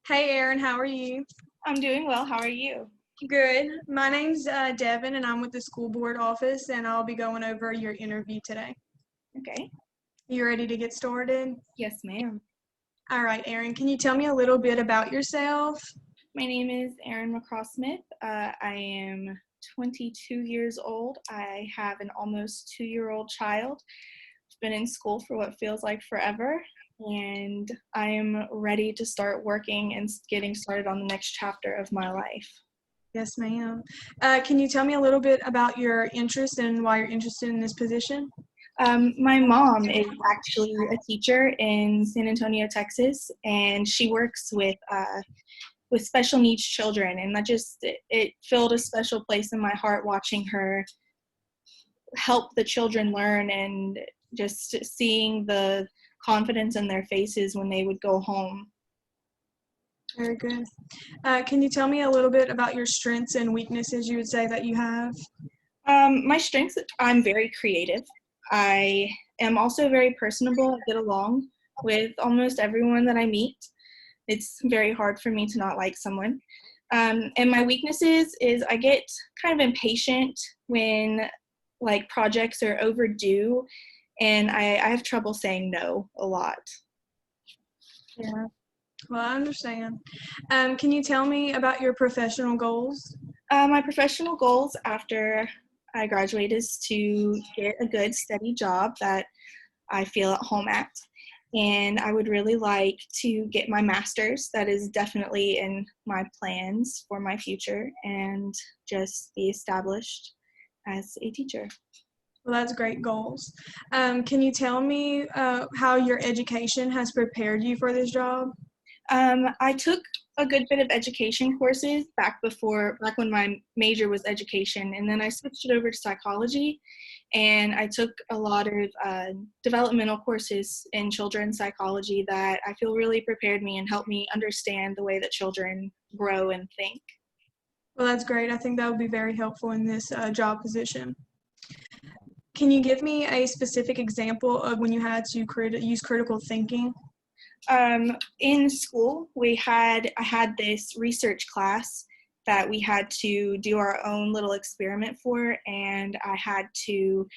Hey Eryn, how are you? I'm doing well. How are you? Good. My name's Devyn, and I'm with the school board office, and I'll be going over your interview today. Okay. You ready to get started? Yes, ma'am. All right, Eryn, can you tell me a little bit about yourself? My name is Eryn McCraw-Smith. I am 22 years old. I have an almost 2-year-old child. I've been in school for what feels like forever, and I am ready to start working and getting started on the next chapter of my life. Yes, ma'am. Can you tell me a little bit about your interest and why you're interested in this position? My mom is actually a teacher in San Antonio, Texas, and she works with special needs children, and it filled a special place in my heart watching her help the children learn and just seeing the confidence in their faces when they would go home. Very good. Can you tell me a little bit about your strengths and weaknesses you would say that you have? My strengths, I'm very creative. I am also very personable. I get along with almost everyone that I meet. It's very hard for me to not like someone. And my weaknesses is I get kind of impatient when like projects are overdue, and I have trouble saying no a lot. Yeah. Well, I understand. Can you tell me about your professional goals? My professional goals after I graduate is to get a good, steady job that I feel at home at. And I would really like to get my master's. That is definitely in my plans for my future, and just be established as a teacher. Well, that's great goals. Can you tell me how your education has prepared you for this job? I took a good bit of education courses back when my major was education, and then I switched it over to psychology, and I took a lot of developmental courses in children's psychology that I feel really prepared me and helped me understand the way that children grow and think. Well, that's great. I think that would be very helpful in this job position. Can you give me a specific example of when you had to use critical thinking? In school, I had this research class that we had to do our own little experiment for, and I had to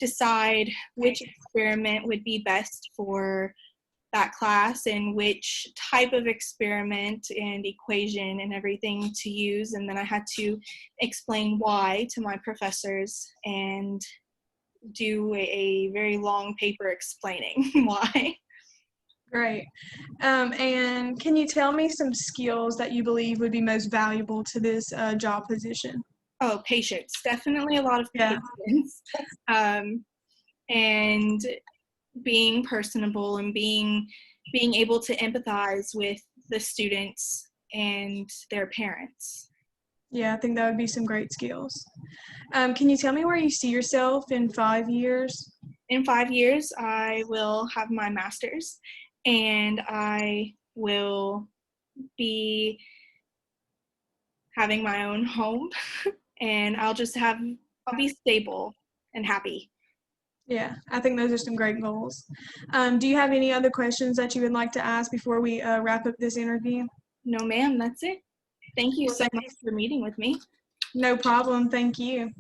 decide which experiment would be best for that class and which type of experiment and equation and everything to use, and then I had to explain why to my professors and do a very long paper explaining why. Great. And can you tell me some skills that you believe would be most valuable to this job position? Oh, patience. Definitely a lot of Yeah. patience. Um, and being personable and being able to empathize with the students and their parents. Yeah, I think that would be some great skills. Can you tell me where you see yourself in 5 years? In 5 years, I will have my master's, and I will be having my own home, and I'll be stable and happy. Yeah, I think those are some great goals. Do you have any other questions that you would like to ask before we wrap up this interview? No, ma'am, that's it. Thank you Well, so much for meeting with me. no problem. Thank you.